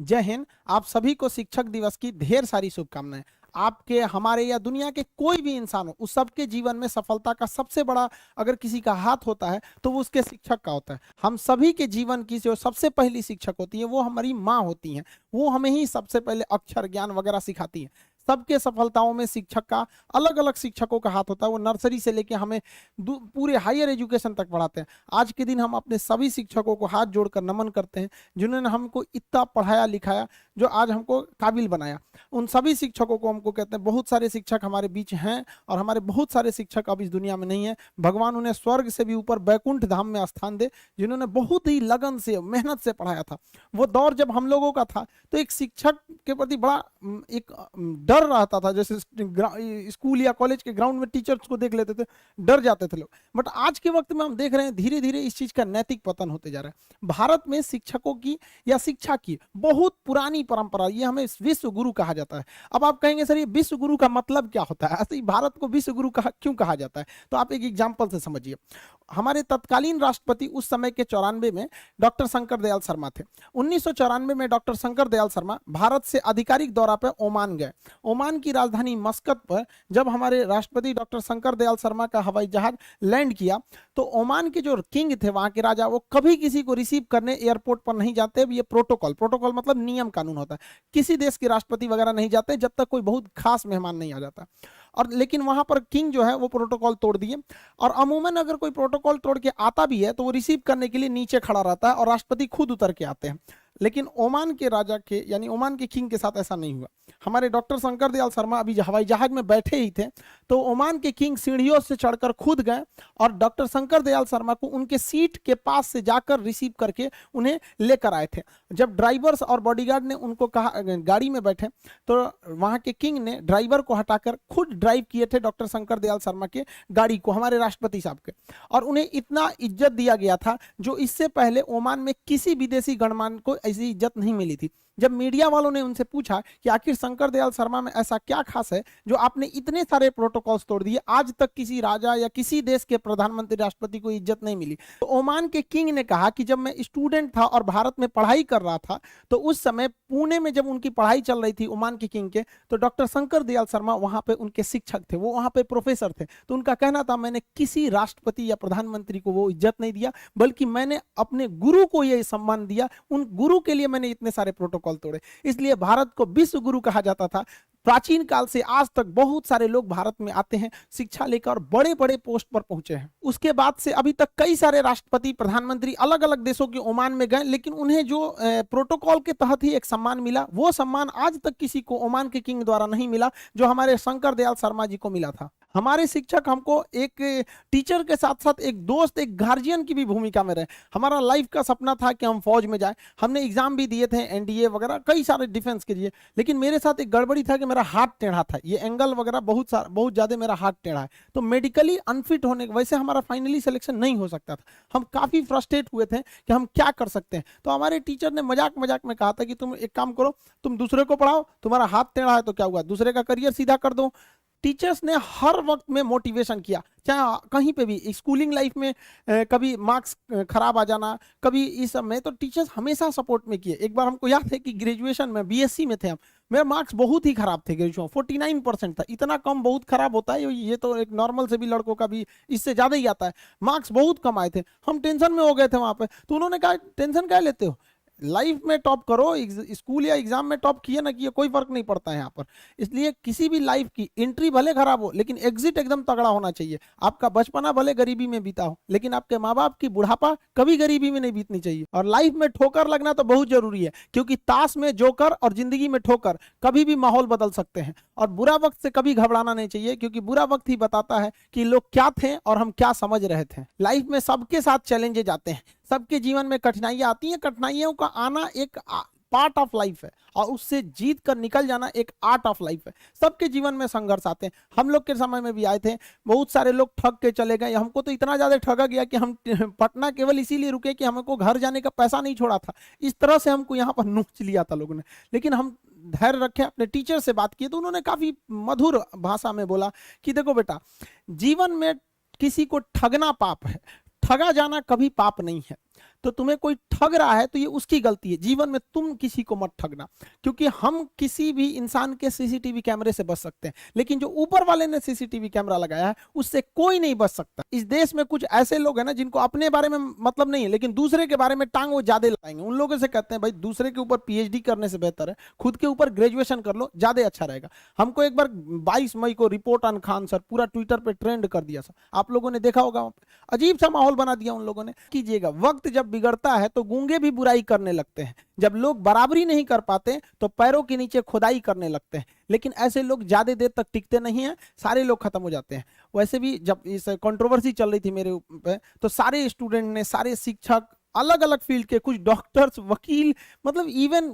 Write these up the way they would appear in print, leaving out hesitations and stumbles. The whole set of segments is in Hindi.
जय हिंद। आप सभी को शिक्षक दिवस की ढेर सारी शुभकामनाएं। आपके, हमारे या दुनिया के कोई भी इंसान हो, उस सबके जीवन में सफलता का सबसे बड़ा अगर किसी का हाथ होता है तो वो उसके शिक्षक का होता है। हम सभी के जीवन की जो सबसे पहली शिक्षक होती है वो हमारी माँ होती हैं। वो हमें ही सबसे पहले अक्षर ज्ञान वगैरह सिखाती है। सबके सफलताओं में शिक्षक का, अलग अलग शिक्षकों का हाथ होता है। वो नर्सरी से लेके हमें पूरे हायर एजुकेशन तक पढ़ाते हैं। आज के दिन हम अपने सभी शिक्षकों को हाथ जोड़कर नमन करते हैं, जिन्होंने हमको इतना पढ़ाया लिखाया, जो आज हमको काबिल बनाया। उन सभी शिक्षकों को हमको कहते हैं। बहुत सारे शिक्षक हमारे बीच हैं और हमारे बहुत सारे शिक्षक अब इस दुनिया में नहीं है। भगवान उन्हें स्वर्ग से भी ऊपर बैकुंठ धाम में स्थान दे, जिन्होंने बहुत ही लगन से, मेहनत से पढ़ाया था। वो दौर जब हम लोगों का था तो एक शिक्षक के प्रति बड़ा एक डर रहता था। जैसे स्कूल या कॉलेज के ग्राउंड में टीचर्स को देख लेते थे, डर जाते थे लोग। बट आज के वक्त में हम देख रहे हैं धीरे धीरे इस चीज का नैतिक पतन होते जा रहा है। भारत में शिक्षकों की या शिक्षा की बहुत पुरानी परंपरा, ये हमें विश्व गुरु कहा जाता है। अब आप कहेंगे सर ये विश्व गुरु का मतलब क्या होता है, ऐसे ही भारत को विश्व गुरु क्यों कहा जाता है? तो आप एक एग्जाम्पल से समझिए। हमारे तत्कालीन राष्ट्रपति उस समय के 94 में डॉक्टर शंकर दयाल शर्मा थे। 1994 में डॉक्टर शंकर दयाल शर्मा भारत से आधिकारिक दौरा पर ओमान गए। ओमान की राजधानी मस्कत पर जब हमारे राष्ट्रपति डॉक्टर शंकर दयाल शर्मा का हवाई जहाज लैंड किया तो ओमान के जो किंग थे, वहां के राजा, वो कभी किसी को रिसीव करने एयरपोर्ट पर नहीं जाते। ये प्रोटोकॉल मतलब नियम कानून होता है। किसी देश के राष्ट्रपति वगैरह नहीं जाते जब तक कोई बहुत खास मेहमान नहीं आ जाता। और लेकिन वहां पर किंग जो है वो प्रोटोकॉल तोड़ दिए। और अमूमन अगर कोई प्रोटोकॉल तोड़ के आता भी है तो वो रिसीव करने के लिए नीचे खड़ा रहता है और राष्ट्रपति खुद उतर के आते हैं। लेकिन ओमान के राजा के, यानी ओमान के किंग के साथ ऐसा नहीं हुआ। हमारे डॉक्टर शंकर दयाल शर्मा अभी हवाई जहाज में बैठे ही थे तो ओमान के किंग सीढ़ियों से चढ़कर खुद गए और डॉक्टर शंकर दयाल शर्मा को उनके सीट के पास से जाकर रिसीव करके उन्हें लेकर आए थे। जब ड्राइवर्स और बॉडीगार्ड ने उनको कहा गाड़ी में बैठे, तो वहां के किंग ने ड्राइवर को हटाकर खुद ड्राइव किए थे डॉक्टर शंकर दयाल शर्मा के गाड़ी को, हमारे राष्ट्रपति साहब के। और उन्हें इतना इज्जत दिया गया था जो इससे पहले ओमान में किसी विदेशी गणमान्य को ऐसी इज्जत नहीं मिली थी। जब मीडिया वालों ने उनसे पूछा कि आखिर शंकर दयाल शर्मा में ऐसा क्या खास है जो आपने इतने सारे प्रोटोकॉल्स तोड़ दिए, आज तक किसी राजा या किसी देश के प्रधानमंत्री राष्ट्रपति को इज्जत नहीं मिली, तो ओमान के किंग ने कहा कि जब मैं स्टूडेंट था और भारत में पढ़ाई कर रहा था तो उस समय पुणे में जब उनकी पढ़ाई चल रही थी ओमान के किंग के, तो डॉक्टर शंकर दयाल शर्मा वहां पे उनके शिक्षक थे, वो वहां पे प्रोफेसर थे। तो उनका कहना था मैंने किसी राष्ट्रपति या प्रधानमंत्री को वो इज्जत नहीं दिया, बल्कि मैंने अपने गुरु को यह सम्मान दिया, उन गुरु के लिए मैंने इतने सारे प्रोटोकॉल तोड़े। इसलिए भारत को विश्व गुरु कहा जाता था। प्राचीन काल से आज तक बहुत सारे लोग भारत में आते हैं, शिक्षा लेकर बड़े बड़े पोस्ट पर पहुंचे हैं। उसके बाद से अभी तक कई सारे राष्ट्रपति, प्रधानमंत्री अलग अलग देशों के ओमान में गए, लेकिन उन्हें जो प्रोटोकॉल के तहत ही एक सम्मान मिला, वो सम्मान आज तक किसी को ओमान के किंग द्वारा नहीं मिला जो हमारे शंकर दयाल शर्मा जी को मिला था। हमारे शिक्षक हमको एक टीचर के साथ साथ एक दोस्त, एक गार्जियन की भी भूमिका में रहे। हमारा लाइफ का सपना था कि हम फौज में जाए। हमने एग्जाम भी दिए थे, एनडीए वगैरह कई सारे डिफेंस के लिए, लेकिन मेरे साथ एक गड़बड़ी था कि मेरा हाथ टेढ़ा था, ये एंगल वगैरह बहुत ज्यादा मेरा हाथ टेढ़ा है, तो मेडिकली अनफिट होने की वजह से हमारा फाइनली सिलेक्शन नहीं हो सकता था। हम काफी फ्रस्ट्रेट हुए थे कि हम क्या कर सकते हैं। तो हमारे टीचर ने मजाक मजाक में कहा था कि तुम एक काम करो, तुम दूसरे को पढ़ाओ, तुम्हारा हाथ टेढ़ा है तो क्या हुआ, दूसरे का करियर सीधा कर दो। टीचर्स ने हर वक्त में मोटिवेशन किया, चाहे कहीं पे भी, स्कूलिंग लाइफ में कभी मार्क्स खराब आ जाना, कभी इस सब में, तो टीचर्स हमेशा सपोर्ट में किए। एक बार हमको याद है कि ग्रेजुएशन में बीएससी में थे हम, मेरे मार्क्स बहुत ही खराब थे, ग्रेजुएशन 49% था। इतना कम बहुत खराब होता है, ये तो एक नॉर्मल से भी लड़कों का भी इससे ज्यादा ही आता है। मार्क्स बहुत कम आए थे, हम टेंशन में हो गए थे वहां पे। तो उन्होंने कहा टेंशन क्या लेते हो, लाइफ में टॉप करो, स्कूल या एग्जाम में टॉप किए ना किए कोई फर्क नहीं पड़ता है यहाँ पर। इसलिए किसी भी लाइफ की एंट्री भले खराब हो लेकिन एग्जिट एकदम तगड़ा होना चाहिए। आपका बचपना भले गरीबी में बीता हो लेकिन आपके माँ बाप की बुढ़ापा कभी गरीबी में नहीं बीतनी चाहिए। और लाइफ में ठोकर लगना तो बहुत जरूरी है, क्योंकि ताश में जोकर और जिंदगी में ठोकर कभी भी माहौल बदल सकते हैं। और बुरा वक्त से कभी घबराना नहीं चाहिए, क्योंकि बुरा वक्त ही बताता है कि लोग क्या थे और हम क्या समझ रहे थे। लाइफ में सबके साथ चैलेंजेज आते हैं, सबके जीवन में कठिनाइयां आती हैं। कठिनाइयों का आना एक पार्ट ऑफ लाइफ है और उससे जीत कर निकल जाना एक आर्ट ऑफ लाइफ है। सबके जीवन में संघर्ष आते हैं, हम लोग के समय में भी आए थे। बहुत सारे लोग ठग के चले गए, हमको तो इतना ज्यादा ठगा गया कि हम पटना केवल इसीलिए रुके कि हमको घर जाने का पैसा नहीं छोड़ा था। इस तरह से हमको यहाँ पर नोच लिया था लोगों ने, लेकिन हम धैर्य रखे, अपने टीचर से बात की तो उन्होंने काफी मधुर भाषा में बोला कि देखो बेटा, जीवन में किसी को ठगना पाप है, ठगा जाना कभी पाप नहीं है। तो तुम्हें कोई ठग रहा है तो ये उसकी गलती है, जीवन में तुम किसी को मत ठगना। क्योंकि हम किसी भी इंसान के सीसीटीवी कैमरे से बच सकते हैं, लेकिन जो ऊपर वाले ने सीसीटीवी कैमरा लगाया है उससे कोई नहीं बच सकता। इस देश में कुछ ऐसे लोग हैं ना जिनको अपने बारे में मतलब नहीं है, लेकिन दूसरे के बारे में टांग वो ज्यादा लगाएंगे। उन लोगों से कहते हैं भाई दूसरे के ऊपर पीएचडी करने से बेहतर है खुद के ऊपर ग्रेजुएशन कर लो, ज्यादा अच्छा रहेगा। हमको एक बार 22 मई को रिपोर्ट ऑन खान सर पूरा ट्विटर पे ट्रेंड कर दिया, सर आप लोगों ने देखा होगा, अजीब सा माहौल बना दिया उन लोगों ने। कीजिएगा, वक्त जब बिगड़ता है तो गूंगे भी बुराई करने लगते हैं, जब लोग बराबरी नहीं कर पाते तो पैरों के नीचे खुदाई करने लगते हैं, लेकिन ऐसे लोग ज्यादा देर तक टिकते नहीं हैं, सारे लोग खत्म हो जाते हैं। वैसे भी जब इस कंट्रोवर्सी चल रही थी मेरे पे, तो सारे स्टूडेंट ने, सारे शिक्षक, अलग अलग फील्ड के, कुछ डॉक्टर्स, वकील, मतलब इवन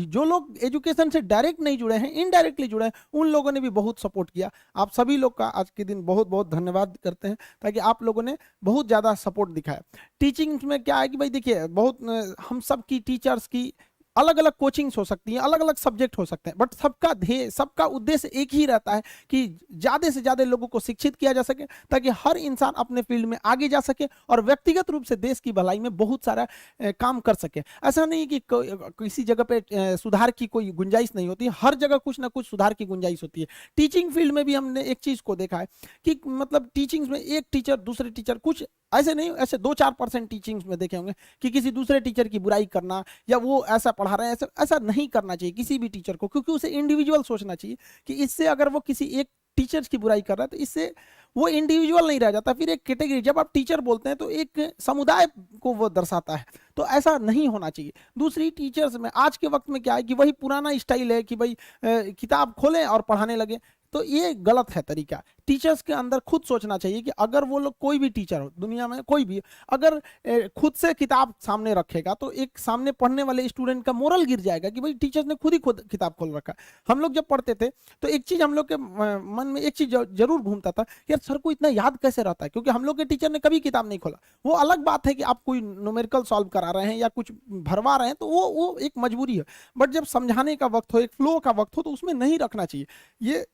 जो लोग एजुकेशन से डायरेक्ट नहीं जुड़े हैं, इनडायरेक्टली जुड़े हैं, उन लोगों ने भी बहुत सपोर्ट किया। आप सभी लोग का आज के दिन बहुत बहुत धन्यवाद करते हैं, ताकि आप लोगों ने बहुत ज़्यादा सपोर्ट दिखाया। टीचिंग में क्या है कि भाई देखिए, बहुत हम सब की टीचर्स की अलग अलग कोचिंग्स हो सकती हैं, अलग अलग सब्जेक्ट हो सकते हैं, बट सबका ध्येय, सबका उद्देश्य एक ही रहता है कि ज़्यादा से ज़्यादा लोगों को शिक्षित किया जा सके, ताकि हर इंसान अपने फील्ड में आगे जा सके और व्यक्तिगत रूप से देश की भलाई में बहुत सारा काम कर सके। ऐसा नहीं कि किसी जगह पे सुधार की कोई गुंजाइश नहीं होती, हर जगह कुछ ना कुछ सुधार की गुंजाइश होती है। टीचिंग फील्ड में भी हमने एक चीज़ को देखा है कि मतलब टीचिंग में एक टीचर दूसरे टीचर, कुछ ऐसे नहीं, ऐसे 2-4% टीचिंग्स में देखे होंगे कि किसी दूसरे टीचर की बुराई करना, या वो ऐसा पढ़ा रहे हैं, ऐसा नहीं करना चाहिए किसी भी टीचर को, क्योंकि उसे इंडिविजुअल सोचना चाहिए कि इससे अगर वो किसी एक टीचर्स की बुराई कर रहा है तो इससे वो इंडिविजुअल नहीं रह जाता, फिर एक कैटेगरी। जब आप टीचर बोलते हैं तो एक समुदाय को वो दर्शाता है, तो ऐसा नहीं होना चाहिए। दूसरी टीचर्स में आज के वक्त में क्या है कि वही पुराना स्टाइल है कि भाई किताब खोलें और पढ़ाने लगे, तो ये गलत है तरीका। टीचर्स के अंदर खुद सोचना चाहिए कि अगर वो लोग, कोई भी टीचर हो दुनिया में, कोई भी, अगर खुद से किताब सामने रखेगा तो एक सामने पढ़ने वाले स्टूडेंट का मोरल गिर जाएगा कि भाई टीचर्स ने खुद ही खुद किताब खोल रखा। हम लोग जब पढ़ते थे तो एक चीज हम लोग के मन में एक चीज जरूर घूमता था, यार सर को इतना याद कैसे रहता है, क्योंकि हम लोग के टीचर ने कभी किताब नहीं खोला। वो अलग बात है कि आप कोई न्यूमेरिकल सॉल्व करा रहे हैं या कुछ भरवा रहे हैं तो वो एक मजबूरी है, बट जब समझाने का वक्त हो, एक फ्लो का वक्त हो, तो उसमें नहीं रखना चाहिए। ये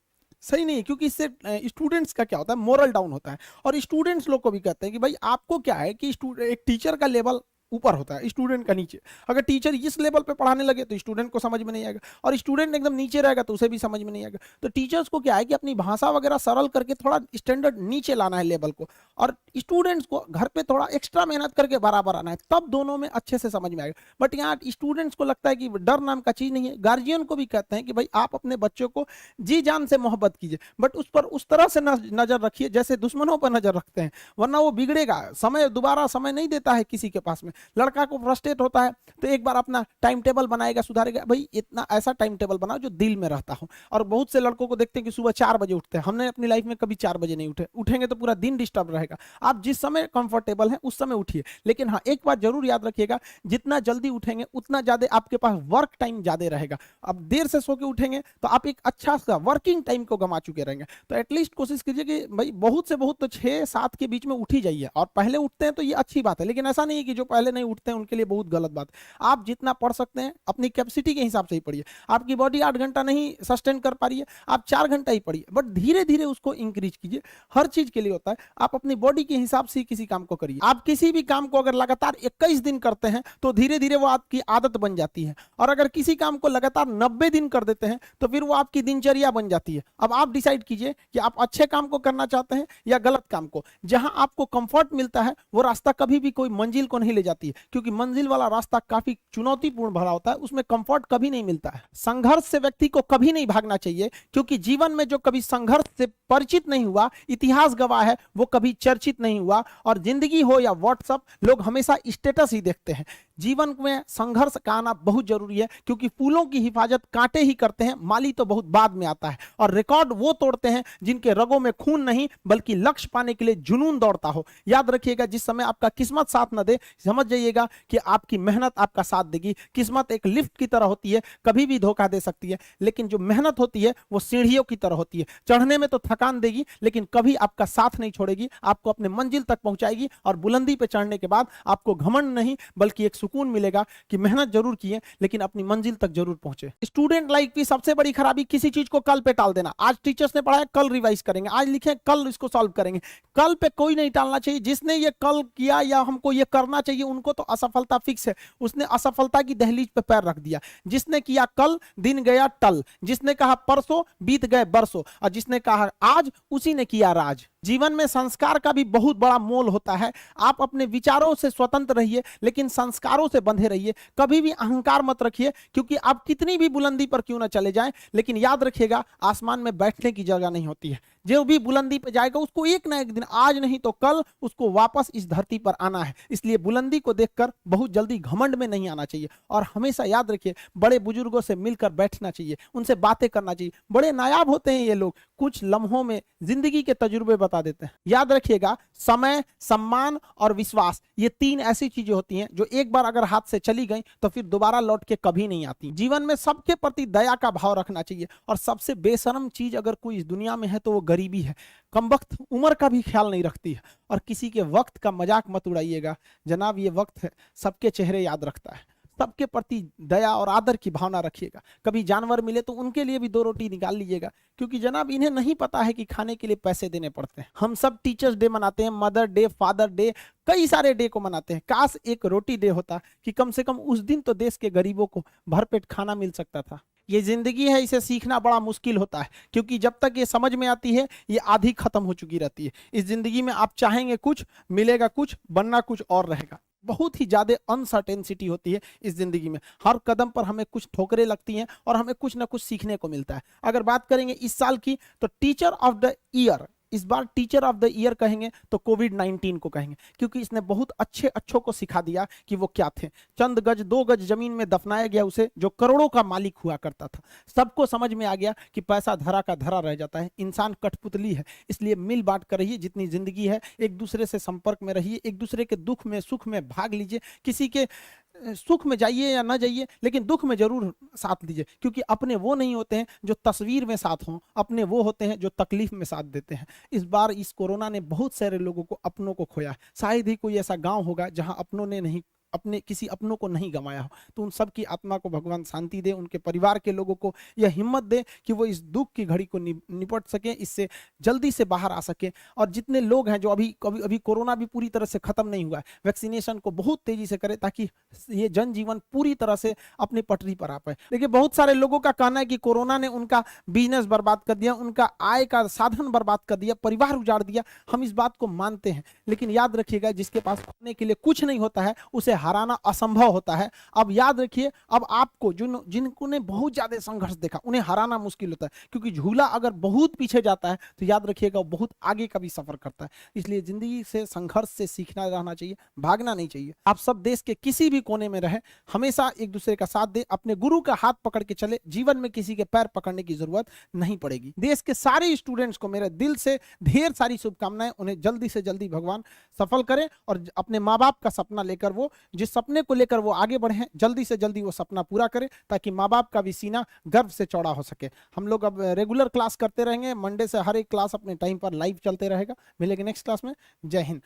सही नहीं है, क्योंकि इससे स्टूडेंट्स का क्या होता है, मोरल डाउन होता है। और स्टूडेंट्स लोग को भी कहते हैं कि भाई आपको क्या है कि एक टीचर का लेवल ऊपर होता है, स्टूडेंट का नीचे। अगर टीचर इस लेवल पे पढ़ाने लगे तो स्टूडेंट को समझ में नहीं आएगा, और स्टूडेंट एकदम नीचे रहेगा तो उसे भी समझ में नहीं आएगा। तो टीचर्स को क्या है कि अपनी भाषा वगैरह सरल करके थोड़ा स्टैंडर्ड नीचे लाना है लेवल को, और स्टूडेंट्स को घर पे थोड़ा एक्स्ट्रा मेहनत करके बराबर आना है, तब दोनों में अच्छे से समझ में आएगा। बट यहाँ स्टूडेंट्स को लगता है कि डर नाम का चीज नहीं है। गार्जियन को भी कहते हैं कि भाई आप अपने बच्चों को जी जान से मोहब्बत कीजिए, बट उस पर उस तरह से नजर रखिए जैसे दुश्मनों पर नजर रखते हैं, वरना वो बिगड़ेगा। समय दोबारा समय नहीं देता है किसी के पास में। लड़का को फ्रस्ट्रेट होता है तो एक बार अपना टाइम टेबल बनाएगा, सुधारेगा, भाई इतना ऐसा टाइम टेबल बनाओ जो दिल में रहता हो। और बहुत से लड़कों को देखते हैं कि सुबह 4 बजे उठते हैं, हमने अपनी लाइफ में कभी 4 बजे नहीं उठेंगे तो पूरा दिन डिस्टर्ब रहेगा। आप जिस समय कंफर्टेबल है उस समय उठिए, लेकिन हाँ एक बात जरूर याद रखिएगा, जितना जल्दी उठेंगे उतना ज्यादा आपके पास वर्क टाइम ज्यादा रहेगा। अब देर से सो के उठेंगे तो आप एक अच्छा सा वर्किंग टाइम को गंवा चुके रहेंगे। तो एटलीस्ट कोशिश कीजिए कि भाई बहुत से बहुत तो 6-7 के बीच में उठ ही जाइए, और पहले उठते हैं तो ये अच्छी बात है, लेकिन ऐसा नहीं है कि जो पहले नहीं उठते हैं उनके लिए बहुत गलत बात। आप जितना पढ़ सकते हैं अपनी कैपेसिटी के हिसाब से ही पढ़िए। आपकी बॉडी 8 घंटा नहीं सस्टेन कर पा रही है, आप 4 घंटा ही पढ़िए, बट धीरे धीरे उसको इंक्रीज कीजिए। हर चीज के लिए होता है, आप अपनी बॉडी के हिसाब से किसी काम को करिए। आप किसी भी काम को अगर लगातार 21 दिन करते हैं तो धीरे धीरे वो आपकी आदत बन जाती है, और अगर किसी काम को लगातार 90 दिन कर देते हैं तो फिर वो आपकी दिनचर्या बन जाती है। अब आप डिसाइड कीजिए कि आप अच्छे काम को करना चाहते हैं या गलत काम को। जहां आपको कंफर्ट मिलता है वो रास्ता कभी भी कोई मंजिल को नहीं ले जाती है, क्योंकि मंजिल वाला रास्ता काफी चुनौतीपूर्ण भरा होता है, उसमें कंफर्ट कभी नहीं मिलता है। संघर्ष से व्यक्ति को कभी नहीं भागना चाहिए, क्योंकि जीवन में जो कभी संघर्ष से परिचित नहीं हुआ, इतिहास गवाह है, वो कभी चर्चित नहीं हुआ। और जिंदगी हो या व्हाट्सएप, लोग हमेशा स्टेटस ही देखते हैं। जीवन में संघर्ष का आना बहुत जरूरी है, क्योंकि फूलों की हिफाजत कांटे ही करते हैं, माली तो बहुत बाद में आता है। और रिकॉर्ड वो तोड़ते हैं जिनके रगों में खून नहीं बल्कि लक्ष्य पाने के लिए जुनून दौड़ता हो। याद रखिएगा, जिस समय आपका किस्मत साथ न दे, समझ जाइएगा कि आपकी मेहनत आपका साथ देगी। किस्मत एक लिफ्ट की तरह होती है, कभी भी धोखा दे सकती है, लेकिन जो मेहनत होती है वो सीढ़ियों की तरह होती है। चढ़ने में तो थकान देगी, लेकिन कभी आपका साथ नहीं छोड़ेगी, आपको अपने मंजिल तक पहुंचाएगी। और बुलंदी पे चढ़ने के बाद आपको घमंड नहीं बल्कि एक सुकून मिलेगा कि मेहनत जरूर किए लेकिन अपनी मंजिल तक जरूर पहुंचे। स्टूडेंट लाइफ की सबसे बड़ी खराबी किसी चीज को कल पे टाल देना। आज टीचर्स ने पढ़ाया, कल रिवाइज करेंगे, आज लिखे कल इसको सॉल्व करेंगे। कल पे कोई नहीं टालना चाहिए। जिसने ये कल किया या हमको ये करना चाहिए उनको तो असफलता फिक्स है, उसने असफलता की दहलीज पे पैर रख दिया। जिसने किया कल, दिन गया टल, जिसने कहा परसों, बीत गए बरसों, और जिसने कहा आज, उसी ने किया राज। जीवन में संस्कार का भी बहुत बड़ा मोल होता है। आप अपने विचारों से स्वतंत्र रहिए, लेकिन संस्कारों से बंधे रहिए। कभी भी अहंकार मत रखिए, क्योंकि आप कितनी भी बुलंदी पर क्यों ना चले जाएं, लेकिन याद रखिएगा आसमान में बैठने की जगह नहीं होती है। जो भी बुलंदी पे जाएगा उसको एक ना एक दिन, आज नहीं तो कल, उसको वापस इस धरती पर आना है। इसलिए बुलंदी को देखकर बहुत जल्दी घमंड में नहीं आना चाहिए, और हमेशा याद रखिए बड़े बुजुर्गों से मिलकर बैठना चाहिए, उनसे बातें करना चाहिए। बड़े नायाब होते हैं ये लोग, कुछ लम्हों में जिंदगी के तजुर्बे बता देते हैं। याद रखिएगा समय, सम्मान और विश्वास, ये तीन ऐसी चीजें होती हैं जो एक बार अगर हाथ से चली गई तो फिर दोबारा लौट के कभी नहीं आती। जीवन में सबके प्रति दया का भाव रखना चाहिए, और सबसे बेशर्म चीज अगर कोई इस दुनिया में है तो वो गरीबी है। कमबख्त उम्र का भी ख्याल नहीं रखती है, और किसी के वक्त का मजाक मत उड़ाइएगा जनाब, ये वक्त है सबके चेहरे याद रखता है। सबके प्रति दया और आदर की भावना रखिएगा। कभी जानवर मिले तो उनके लिए भी 2 रोटी निकाल लीजिएगा, क्योंकि जनाब इन्हें नहीं पता है कि खाने के लिए पैसे देने पड़ते हैं। हम सब टीचर्स डे मनाते हैं, मदर डे, फादर डे, कई सारे डे को मनाते हैं। काश एक रोटी डे होता कि कम से कम उस दिन तो देश के गरीबों को भरपेट खाना मिल सकता था। ये जिंदगी है, इसे सीखना बड़ा मुश्किल होता है, क्योंकि जब तक ये समझ में आती है ये आधी खत्म हो चुकी रहती है। इस जिंदगी में आप चाहेंगे कुछ, मिलेगा कुछ, बनना कुछ और रहेगा। बहुत ही ज्यादा अनसर्टेनिटी होती है इस जिंदगी में। हर कदम पर हमें कुछ ठोकरें लगती हैं और हमें कुछ ना कुछ सीखने को मिलता है। अगर बात करेंगे इस साल की, तो टीचर ऑफ द ईयर, इस बार टीचर ऑफ द ईयर कहेंगे तो कोविड-19 को कहेंगे, क्योंकि इसने बहुत अच्छों को सिखा दिया कि वो क्या थे। चंद गज 2 गज जमीन में दफनाया गया उसे, जो करोड़ों का मालिक हुआ करता था। सबको समझ में आ गया कि पैसा धरा का धरा रह जाता है, इंसान कठपुतली है। इसलिए मिल बांट कर रहिए, जितनी जिंदगी है एक दूसरे से संपर्क में रहिए, एक दूसरे के दुख में सुख में भाग लीजिए। किसी के सुख में जाइए या ना जाइए, लेकिन दुख में जरूर साथ दीजिए, क्योंकि अपने वो नहीं होते हैं जो तस्वीर में साथ हों, अपने वो होते हैं जो तकलीफ में साथ देते हैं। इस बार इस कोरोना ने बहुत सारे लोगों को, अपनों को खोया। शायद ही कोई ऐसा गांव होगा जहां अपनों ने नहीं, अपने किसी अपनों को नहीं गंवाया हो। तो उन सब की आत्मा को भगवान शांति दे, उनके परिवार के लोगों को यह हिम्मत दे कि वो इस दुख की घड़ी को निपट सके, इससे जल्दी से बाहर आ सके। और जितने लोग हैं जो अभी कोरोना भी पूरी तरह से खत्म नहीं हुआ है, वैक्सीनेशन को बहुत तेजी से करें, ताकि ये जनजीवन पूरी तरह से अपनी पटरी पर आ पाए। देखिए बहुत सारे लोगों का कहना है कि कोरोना ने उनका बिजनेस बर्बाद कर दिया, उनका आय का साधन बर्बाद कर दिया, परिवार उजाड़ दिया। हम इस बात को मानते हैं, लेकिन याद रखिएगा जिसके पास खाने के लिए कुछ नहीं होता है उसे हराना असंभव होता है। अब याद रखिए, अब आपको जिनको ने बहुत ज्यादा संघर्ष देखा उन्हें हराना मुश्किल होता है, क्योंकि झूला अगर बहुत पीछे जाता है तो याद रखिएगा वो बहुत आगे का भी सफर करता है। इसलिए जिंदगी से संघर्ष से सीखना रहना चाहिए, भागना नहीं चाहिए। आप सब देश के किसी भी कोने में रहे, हमेशा एक दूसरे का साथ दे, अपने गुरु का हाथ पकड़ के चले, जीवन में किसी के पैर पकड़ने की जरूरत नहीं पड़ेगी। देश के सारे स्टूडेंट्स को मेरे दिल से ढेर सारी शुभकामनाएं, उन्हें जल्दी से जल्दी भगवान सफल करें, और अपने माँ बाप का सपना लेकर, वो जिस सपने को लेकर वो आगे बढ़े, जल्दी से जल्दी वो सपना पूरा करें, ताकि माँ बाप का भी सीना गर्व से चौड़ा हो सके। हम लोग अब रेगुलर क्लास करते रहेंगे, मंडे से हर एक क्लास अपने टाइम पर लाइव चलते रहेगा। मिलेंगे नेक्स्ट क्लास में। जय हिंद।